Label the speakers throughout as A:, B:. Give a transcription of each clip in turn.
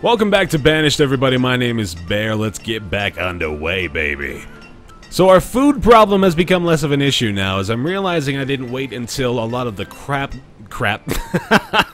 A: Welcome back to Banished, everybody. My name is Baer. Let's get back underway, baby. So our food problem has become less of an issue now, as I'm realizing I didn't wait until a lot of the crap I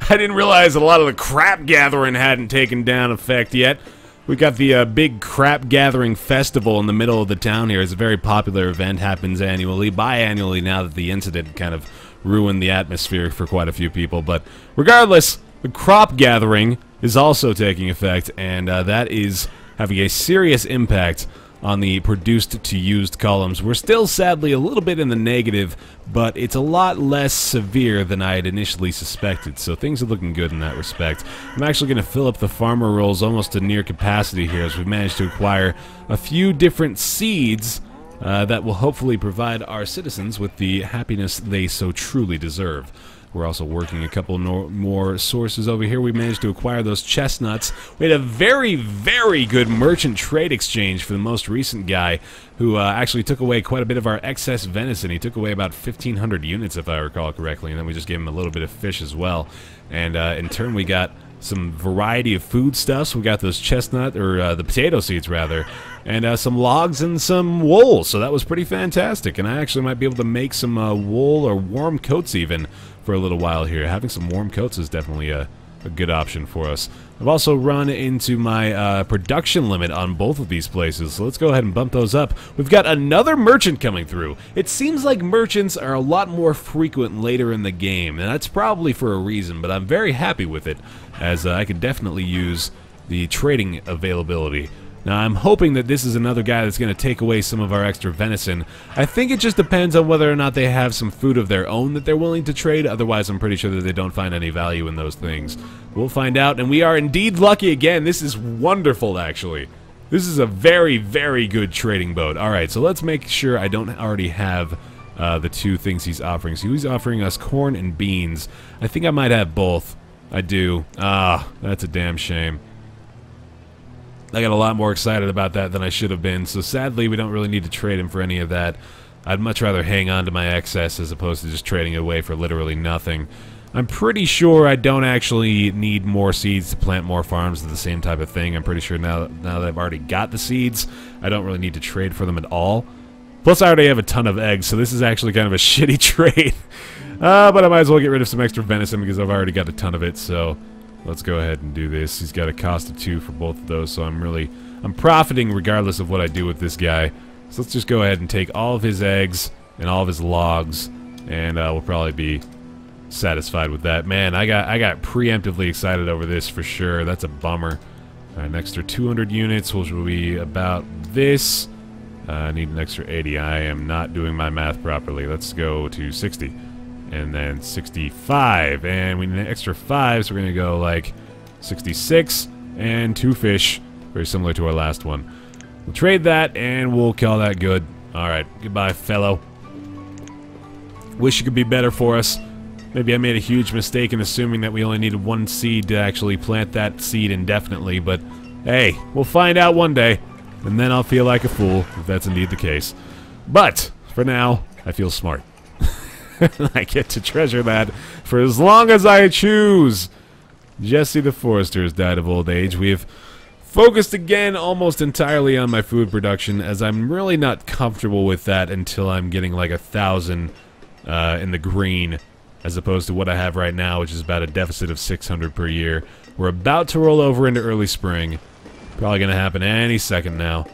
A: didn't realize a lot of the crap gathering hadn't taken down effect yet. We got the big crap gathering festival in the middle of the town here. It's a very popular event, happens biannually now that the incident kind of ruined the atmosphere for quite a few people. But regardless, the crop gathering is also taking effect, and that is having a serious impact on the produced to used columns. We're still sadly a little bit in the negative, but it's a lot less severe than I had initially suspected, so things are looking good in that respect. I'm actually going to fill up the farmer rolls almost to near capacity here, as we've managed to acquire a few different seeds that will hopefully provide our citizens with the happiness they so truly deserve. We're also working a couple more sources over here. We managed to acquire those chestnuts. We had a very, very good merchant trade exchange for the most recent guy, who actually took away quite a bit of our excess venison. He took away about 1,500 units, if I recall correctly, and then we just gave him a little bit of fish as well. And in turn, we got some variety of foodstuffs. We got those chestnut, or the potato seeds rather, and some logs and some wool. So that was pretty fantastic. And I actually might be able to make some wool or warm coats even for a little while here. Having some warm coats is definitely a good option for us. I've also run into my production limit on both of these places, so let's go ahead and bump those up. We've got another merchant coming through. It seems like merchants are a lot more frequent later in the game, and that's probably for a reason, but I'm very happy with it, as I could definitely use the trading availability. Now, I'm hoping that this is another guy that's going to take away some of our extra venison. I think it just depends on whether or not they have some food of their own that they're willing to trade. Otherwise, I'm pretty sure that they don't find any value in those things. We'll find out, and we are indeed lucky again. This is wonderful, actually. This is a very, very good trading boat. Alright, so let's make sure I don't already have the two things he's offering. So he's offering us corn and beans. I think I might have both. I do. Ah, that's a damn shame. I got a lot more excited about that than I should have been, so sadly we don't really need to trade him for any of that. I'd much rather hang on to my excess as opposed to just trading it away for literally nothing. I'm pretty sure I don't actually need more seeds to plant more farms of the same type of thing. I'm pretty sure now that I've already got the seeds, I don't really need to trade for them at all. Plus I already have a ton of eggs, so this is actually kind of a shitty trade. But I might as well get rid of some extra venison because I've already got a ton of it, so let's go ahead and do this. He's got a cost of 2 for both of those, so I'm profiting regardless of what I do with this guy. So let's just go ahead and take all of his eggs and all of his logs, and we'll probably be satisfied with that. Man, I got preemptively excited over this for sure. That's a bummer. An extra 200 units, which will be about this. I need an extra 80. I am not doing my math properly. Let's go to 60. And then 65, and we need an extra 5, so we're gonna go like 66 and 2 fish, very similar to our last one. We'll trade that and we'll call that good. Alright, goodbye, fellow. Wish it could be better for us. Maybe I made a huge mistake in assuming that we only needed one seed to actually plant that seed indefinitely, but hey, we'll find out one day, and then I'll feel like a fool if that's indeed the case. But for now, I feel smart. I get to treasure that for as long as I choose. Jesse the Forester has died of old age. We have focused again almost entirely on my food production, as I'm really not comfortable with that until I'm getting like 1,000 in the green, as opposed to what I have right now, which is about a deficit of 600 per year. We're about to roll over into early spring. Probably going to happen any second now.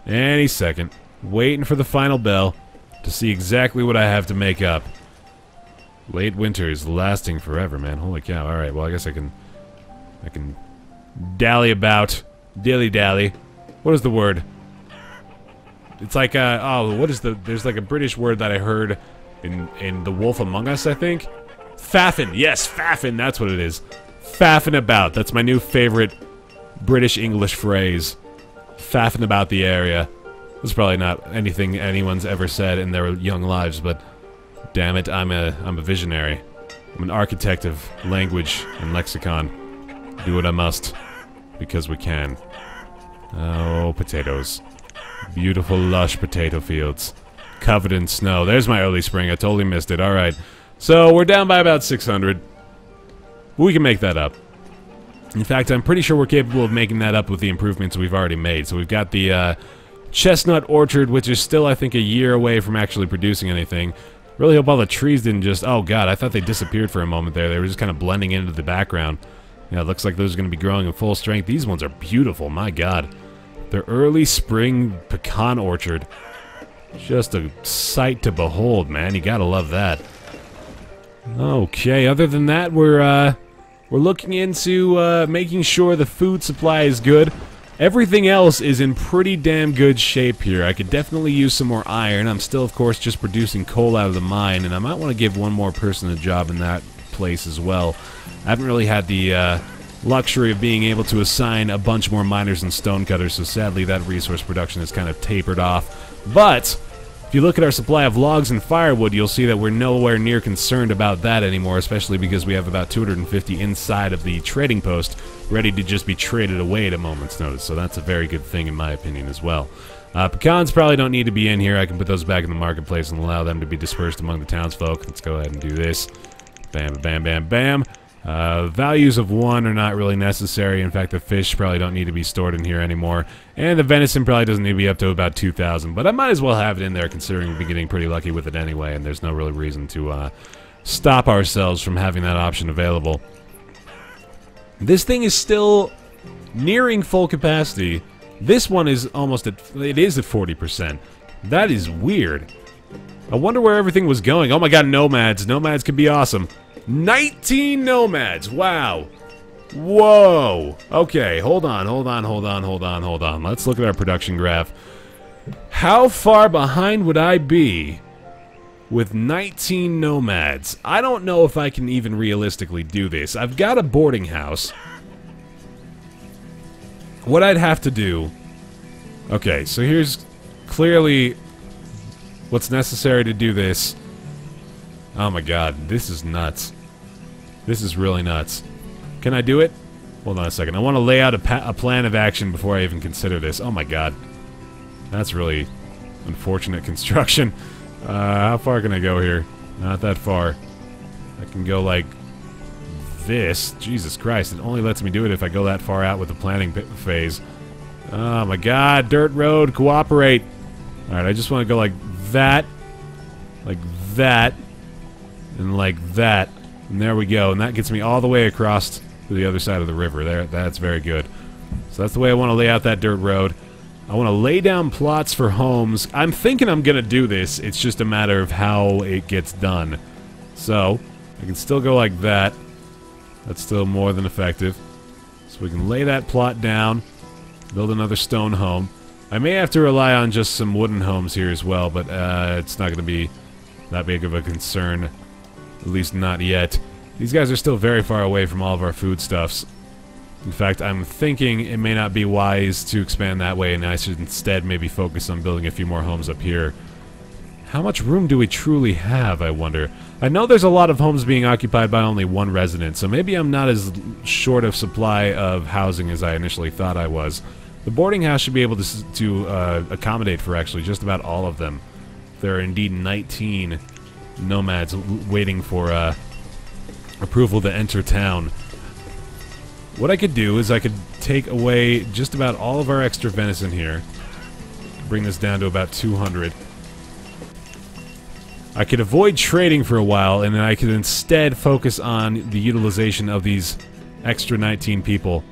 A: Any second. Waiting for the final bell to see exactly what I have to make up. Late winter is lasting forever, man. Holy cow. Alright, well I guess I can dally about. Dilly-dally. What is the word? It's like, oh, what is there's like a British word that I heard in The Wolf Among Us, I think? Faffin. Yes, faffin, that's what it is. Faffin about. That's my new favorite British English phrase. Faffin about the area. This is probably not anything anyone's ever said in their young lives, but damn it, I'm a visionary. I'm an architect of language and lexicon. Do what I must, because we can. Oh, potatoes. Beautiful, lush potato fields. Covered in snow. There's my early spring. I totally missed it. Alright. So, we're down by about 600. We can make that up. In fact, I'm pretty sure we're capable of making that up with the improvements we've already made. So we've got the chestnut orchard, which is still, I think, a year away from actually producing anything. Really hope all the trees didn't just... Oh, God, I thought they disappeared for a moment there. They were just kind of blending into the background. Yeah, it looks like those are going to be growing in full strength. These ones are beautiful, my God. They're early spring pecan orchard. Just a sight to behold, man. You gotta love that. Okay, other than that, we're looking into making sure the food supply is good. Everything else is in pretty damn good shape here. I could definitely use some more iron. I'm still, of course, just producing coal out of the mine, and I might want to give one more person a job in that place as well. I haven't really had the luxury of being able to assign a bunch more miners and stonecutters, so sadly that resource production has kind of tapered off. But if you look at our supply of logs and firewood, you'll see that we're nowhere near concerned about that anymore, especially because we have about 250 inside of the trading post ready to just be traded away at a moment's notice, so that's a very good thing in my opinion as well. Pecans probably don't need to be in here. I can put those back in the marketplace and allow them to be dispersed among the townsfolk. Let's go ahead and do this. Bam, bam, bam, bam. Values of 1 are not really necessary. In fact, the fish probably don't need to be stored in here anymore. And the venison probably doesn't need to be up to about 2,000. But I might as well have it in there considering we'll be getting pretty lucky with it anyway. And there's no real reason to stop ourselves from having that option available. This thing is still nearing full capacity. This one is almost at... It is at 40%. That is weird. I wonder where everything was going. Oh my god, nomads. Nomads could be awesome. 19 nomads! Wow! Whoa! Okay, hold on. Let's look at our production graph. How far behind would I be with 19 nomads? I don't know if I can even realistically do this. I've got a boarding house. What I'd have to do... Okay, so here's clearly what's necessary to do this. Oh my god, this is nuts. This is really nuts. Can I do it? Hold on a second. I want to lay out a plan of action before I even consider this. Oh my god. That's really unfortunate construction. How far can I go here? Not that far. I can go like this. Jesus Christ, it only lets me do it if I go that far out with the planning phase. Oh my god, dirt road, cooperate. Alright, I just want to go like that. Like that. And like that. And there we go. And that gets me all the way across to the other side of the river. There, that's very good. So that's the way I want to lay out that dirt road. I want to lay down plots for homes. I'm thinking I'm going to do this. It's just a matter of how it gets done. So, I can still go like that. That's still more than effective. So we can lay that plot down. Build another stone home. I may have to rely on just some wooden homes here as well, but it's not going to be that big of a concern. At least not yet. These guys are still very far away from all of our foodstuffs. In fact, I'm thinking it may not be wise to expand that way, and I should instead maybe focus on building a few more homes up here. How much room do we truly have, I wonder? I know there's a lot of homes being occupied by only one resident, so maybe I'm not as short of supply of housing as I initially thought I was. The boarding house should be able to accommodate for actually just about all of them. There are indeed 19 nomads waiting for approval to enter town. What I could do is I could take away just about all of our extra venison here. Bring this down to about 200. I could avoid trading for a while, and then I could instead focus on the utilization of these extra 19 people.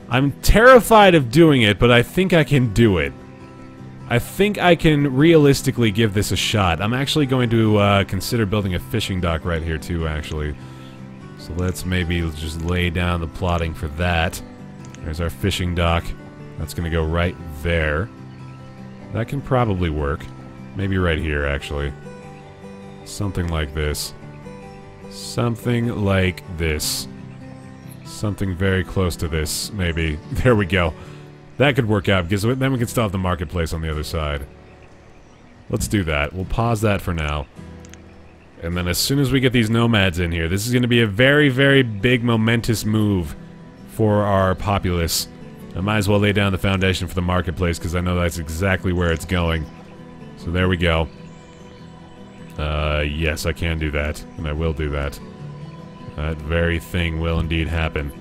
A: I'm terrified of doing it, but I think I can do it. I think I can realistically give this a shot. I'm actually going to consider building a fishing dock right here too, actually. So let's maybe just lay down the plotting for that. There's our fishing dock. That's going to go right there. That can probably work. Maybe right here, actually. Something like this. Something like this. Something very close to this, maybe. There we go. That could work out, because then we can still have the marketplace on the other side. Let's do that. We'll pause that for now. And then as soon as we get these nomads in here, this is going to be a very, very big, momentous move for our populace. I might as well lay down the foundation for the marketplace, because I know that's exactly where it's going. So there we go. Yes, I can do that, and I will do that. That very thing will indeed happen.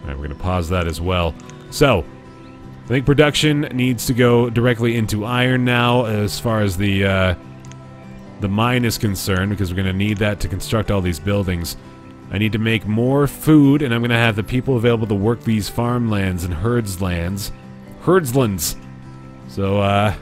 A: Alright, we're going to pause that as well. So, I think production needs to go directly into iron now as far as the mine is concerned, because we're going to need that to construct all these buildings. I need to make more food, and I'm going to have the people available to work these farmlands and herdslands. So,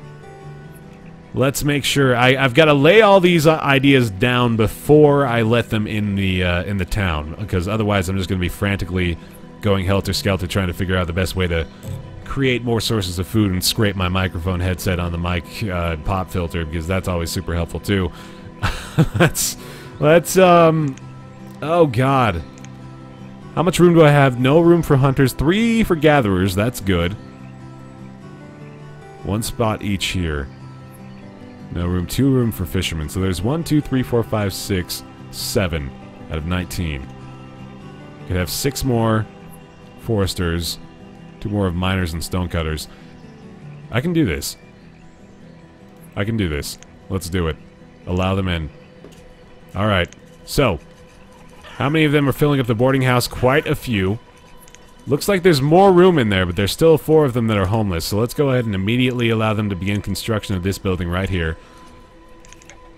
A: let's make sure... I've got to lay all these ideas down before I let them in the town, because otherwise I'm just going to be frantically going helter-skelter trying to figure out the best way to create more sources of food and scrape my microphone headset on the mic pop filter, because that's always super helpful too. let's oh god. How much room do I have? No room for hunters, 3 for gatherers, that's good. 1 spot each here. No room, 2 room for fishermen. So there's 1, 2, 3, 4, 5, 6, 7 out of 19. Could have 6 more foresters, 2 more of miners and stonecutters. I can do this. I can do this. Let's do it. Allow them in. Alright, so how many of them are filling up the boarding house? Quite a few. Looks like there's more room in there, but there's still 4 of them that are homeless. So let's go ahead and immediately allow them to begin construction of this building right here.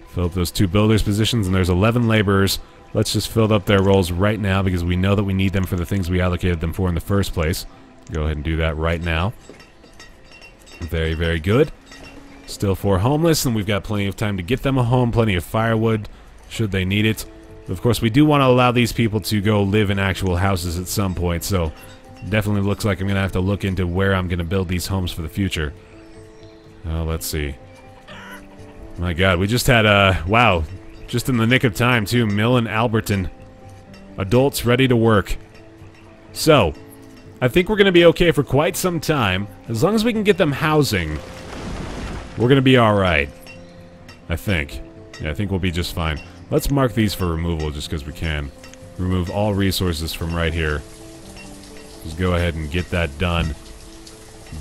A: Fill up those 2 builders' positions, and there's 11 laborers. Let's just fill up their roles right now, because we know that we need them for the things we allocated them for in the first place. Go ahead and do that right now. Very, very good. Still 4 homeless, and we've got plenty of time to get them a home, plenty of firewood, should they need it. But of course, we do want to allow these people to go live in actual houses at some point, so definitely looks like I'm going to have to look into where I'm going to build these homes for the future. Oh, let's see. My god, we just had, wow, just in the nick of time, too, Mill and Alberton. Adults ready to work. So, I think we're going to be okay for quite some time. As long as we can get them housing, we're going to be alright. I think. Yeah, I think we'll be just fine. Let's mark these for removal just because we can. Remove all resources from right here. Just go ahead and get that done.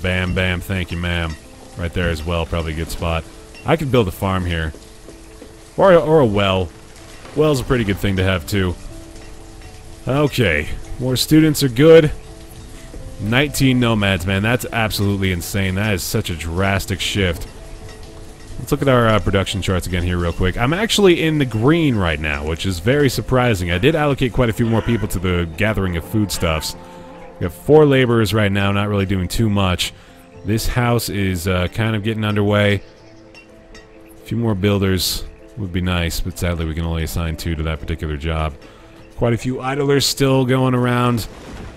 A: Bam, bam, thank you, ma'am. Right there as well, probably a good spot. I could build a farm here. Or a well. Well's a pretty good thing to have, too. Okay, more students are good. 19 nomads, man, that's absolutely insane. That is such a drastic shift. Let's look at our production charts again here real quick. I'm actually in the green right now, which is very surprising. I did allocate quite a few more people to the gathering of foodstuffs. We have 4 laborers right now, not really doing too much. This house is kind of getting underway. A few more builders would be nice, but sadly we can only assign 2 to that particular job. Quite a few idlers still going around.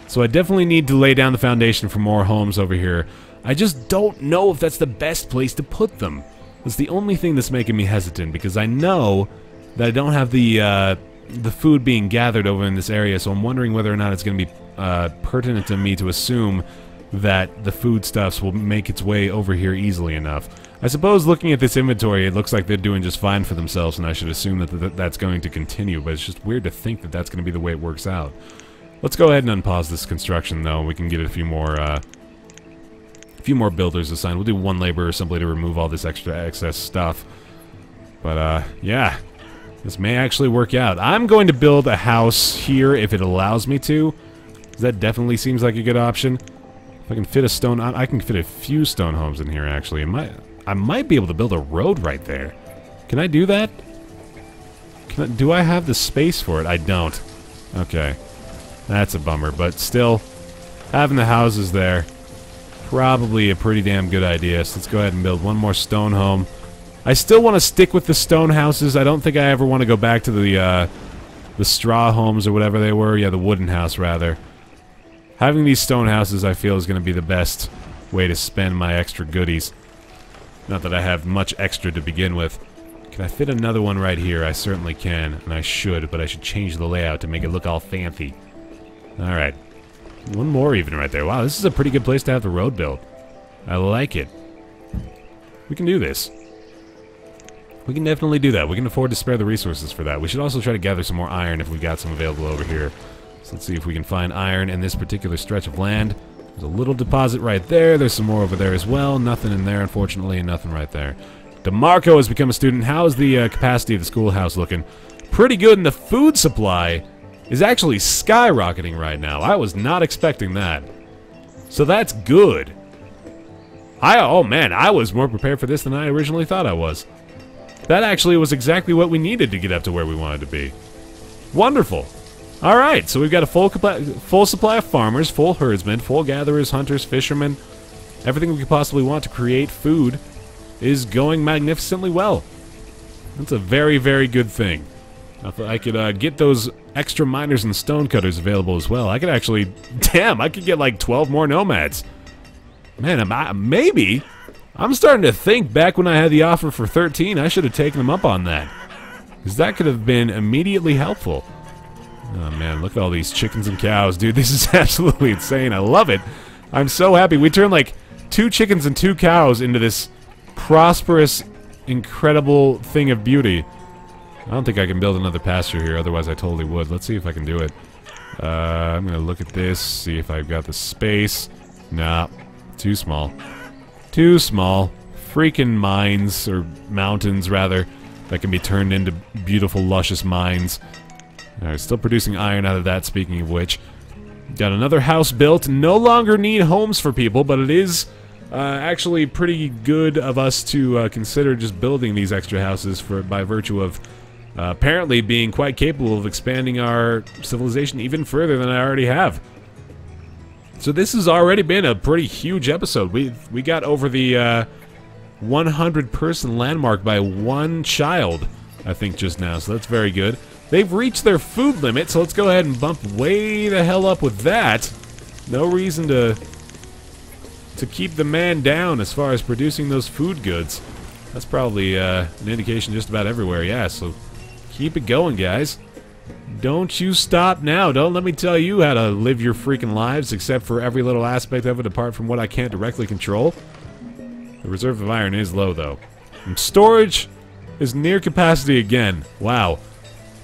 A: So I definitely need to lay down the foundation for more homes over here. I just don't know if that's the best place to put them. That's the only thing that's making me hesitant, because I know that I don't have the food being gathered over in this area, so I'm wondering whether or not it's going to be pertinent to me to assume that the foodstuffs will make its way over here easily enough. I suppose looking at this inventory, it looks like they're doing just fine for themselves, and I should assume that that's going to continue, but it's just weird to think that that's going to be the way it works out. Let's go ahead and unpause this construction, though. We can get a few more builders assigned. We'll do 1 laborer simply to remove all this extra excess stuff. But, yeah. This may actually work out. I'm going to build a house here if it allows me to. That definitely seems like a good option. If I can fit a stone... I can fit a few stone homes in here, actually. I might be able to build a road right there. Can I do that? Do I have the space for it? I don't. Okay. That's a bummer, but still, having the houses there, probably a pretty damn good idea. So let's go ahead and build 1 more stone home. I still want to stick with the stone houses. I don't think I ever want to go back to the straw homes or whatever they were. Yeah, the wooden house, rather. Having these stone houses, I feel, is going to be the best way to spend my extra goodies. Not that I have much extra to begin with. Can I fit another one right here? I certainly can, and I should, but I should change the layout to make it look all fancy. Alright. 1 more even right there. Wow, this is a pretty good place to have the road built. I like it. We can do this. We can definitely do that. We can afford to spare the resources for that. We should also try to gather some more iron if we've got some available over here. So let's see if we can find iron in this particular stretch of land. There's a little deposit right there. There's some more over there as well. Nothing in there, unfortunately, and nothing right there. DeMarco has become a student. How's the capacity of the schoolhouse looking? Pretty good in the food supply. is actually skyrocketing right now. I was not expecting that. So that's good. Oh man, I was more prepared for this than I originally thought I was. That actually was exactly what we needed to get up to where we wanted to be. Wonderful. Alright, so we've got a full supply of farmers, full herdsmen, full gatherers, hunters, fishermen. Everything we could possibly want to create food is going magnificently well. That's a very, very good thing. If I could get those extra miners and stonecutters available as well, I could actually... Damn, I could get like 12 more nomads. Man, maybe... I'm starting to think back when I had the offer for 13, I should have taken them up on that. Because that could have been immediately helpful. Oh man, look at all these chickens and cows, dude. This is absolutely insane. I love it. I'm so happy. We turned like 2 chickens and 2 cows into this prosperous, incredible thing of beauty. I don't think I can build another pasture here, otherwise I totally would. Let's see if I can do it. I'm gonna look at this, see if I've got the space. Nah, too small. Too small. Freaking mines, or mountains rather, that can be turned into beautiful, luscious mines. Alright, still producing iron out of that, speaking of which. Got another house built. No longer need homes for people, but it is actually pretty good of us to consider just building these extra houses by virtue of apparently being quite capable of expanding our civilization even further than I already have. So this has already been a pretty huge episode. We got over the 100-person landmark by 1 child, I think, just now, so that's very good. They've reached their food limit, so let's go ahead and bump way the hell up with that. No reason to keep the man down as far as producing those food goods. That's probably an indication just about everywhere, yeah, so keep it going, guys. Don't you stop now. Don't let me tell you how to live your freaking lives, except for every little aspect of it apart from what I can't directly control. The reserve of iron is low, though. And storage is near capacity again. Wow.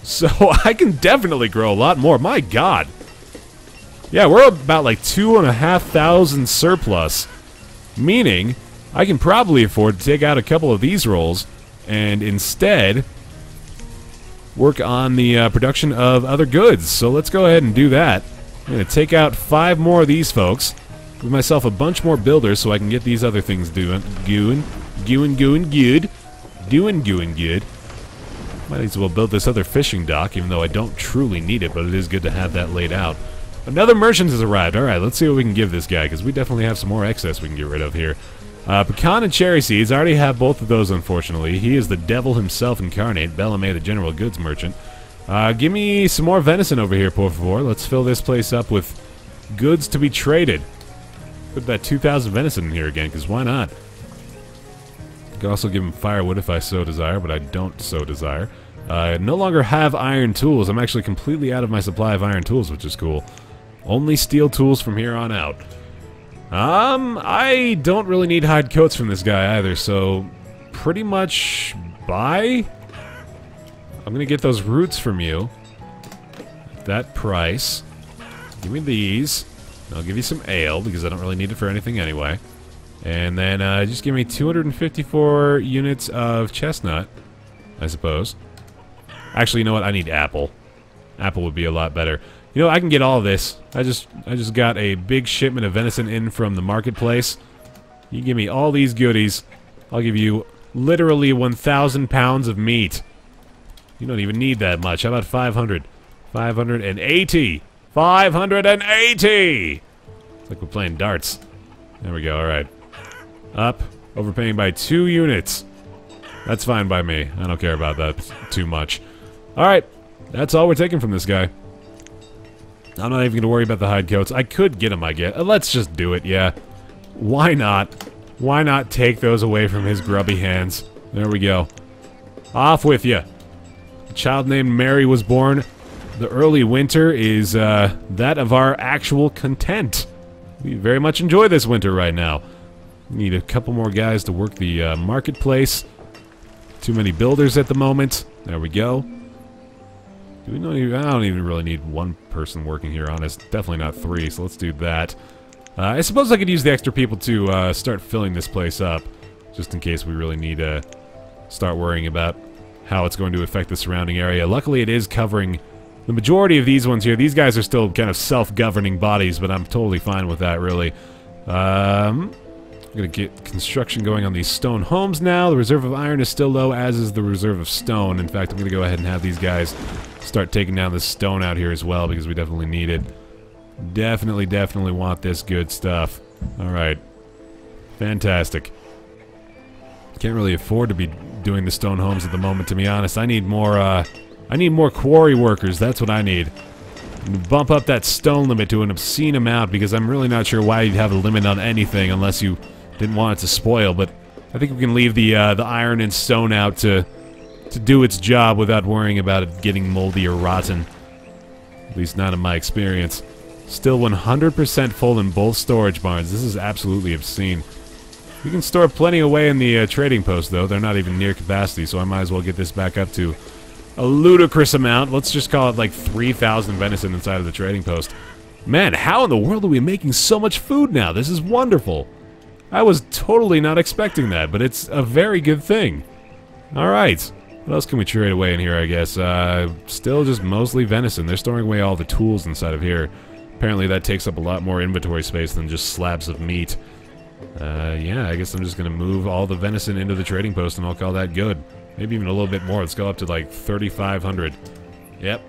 A: So I can definitely grow a lot more. My god. Yeah, we're about like 2,500 surplus. Meaning, I can probably afford to take out a couple of these rolls and instead work on the production of other goods. So let's go ahead and do that. I'm going to take out 5 more of these folks. Give myself a bunch more builders so I can get these other things good. Might as well build this other fishing dock, even though I don't truly need it, but it is good to have that laid out. Another merchant has arrived. Alright, let's see what we can give this guy, because we definitely have some more excess we can get rid of here. Pecan and cherry seeds. I already have both of those, unfortunately. He is the devil himself incarnate. Bellamy, the general goods merchant. Give me some more venison over here, por favor. Let's fill this place up with goods to be traded. Put that 2,000 venison in here again, because why not? I could also give him firewood if I so desire, but I don't so desire. I no longer have iron tools. I'm actually completely out of my supply of iron tools, which is cool. Only steel tools from here on out. I don't really need hide coats from this guy either, so pretty much buy. I'm gonna get those roots from you at that price. Give me these. I'll give you some ale, because I don't really need it for anything anyway. And then just give me 254 units of chestnut, I suppose. Actually, you know what? I need apple. Apple would be a lot better. You know, I can get all of this. I just got a big shipment of venison in from the marketplace. You give me all these goodies, I'll give you literally 1,000 pounds of meat. You don't even need that much. How about 500? 580! 580! It's like we're playing darts. There we go, alright. Up. Overpaying by 2 units. That's fine by me. I don't care about that too much. Alright. That's all we're taking from this guy. I'm not even going to worry about the hide coats. I could get them, I guess. Let's just do it, yeah. Why not? Why not take those away from his grubby hands? There we go. Off with you. A child named Mary was born. The early winter is that of our actual content. We very much enjoy this winter right now. Need a couple more guys to work the marketplace. Too many builders at the moment. There we go. I don't even really need 1 person working here, honest. Definitely not 3, so let's do that. I suppose I could use the extra people to start filling this place up, just in case we really need to start worrying about how it's going to affect the surrounding area. Luckily, it is covering The majority of these ones here, these guys are still kind of self-governing bodies, but I'm totally fine with that, really. I'm gonna get construction going on these stone homes now. The reserve of iron is still low, as is the reserve of stone. In fact, I'm gonna go ahead and have these guys start taking down this stone out here as well, because we definitely need it. Definitely want this good stuff. Alright. Fantastic. Can't really afford to be doing the stone homes at the moment, to be honest. I need more quarry workers. That's what I need. Bump up that stone limit to an obscene amount, because I'm really not sure why you'd have a limit on anything unless you didn't want it to spoil, but I think we can leave the iron and stone out to do its job without worrying about it getting moldy or rotten. At least not in my experience. Still 100% full in both storage barns. This is absolutely obscene. We can store plenty away in the trading post, though. They're not even near capacity, so I might as well get this back up to a ludicrous amount. Let's just call it like 3,000 venison inside of the trading post. Man, how in the world are we making so much food now? This is wonderful. I was totally not expecting that, but it's a very good thing. Alright. What else can we trade away in here, I guess? Still just mostly venison. They're storing away all the tools inside of here. Apparently that takes up a lot more inventory space than just slabs of meat. Yeah, I guess I'm just gonna move all the venison into the trading post and I'll call that good. Maybe even a little bit more. Let's go up to like 3,500. Yep.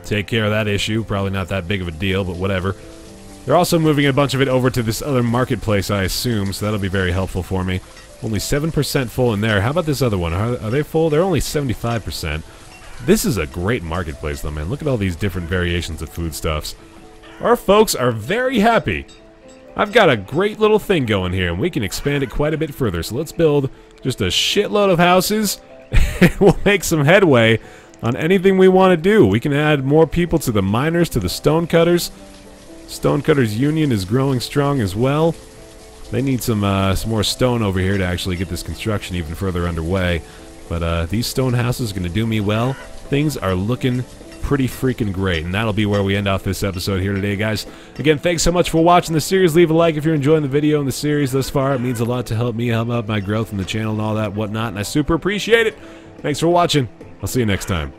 A: Take care of that issue. Probably not that big of a deal, but whatever. They're also moving a bunch of it over to this other marketplace, I assume, so that'll be very helpful for me. Only 7% full in there. How about this other one? Are they full? They're only 75%. This is a great marketplace, though, man. Look at all these different variations of foodstuffs. Our folks are very happy. I've got a great little thing going here, and we can expand it quite a bit further. So let's build just a shitload of houses, and we'll make some headway on anything we want to do. We can add more people to the miners, to the stonecutters. Stonecutters Union is growing strong as well. They need some more stone over here to actually get this construction even further underway. But these stone houses are going to do me well. Things are looking pretty freaking great, and that'll be where we end off this episode here today, guys. Again, thanks so much for watching the series. Leave a like if you're enjoying the video and the series thus far. It means a lot to help me help out my growth in the channel and all that whatnot, and I super appreciate it. Thanks for watching. I'll see you next time.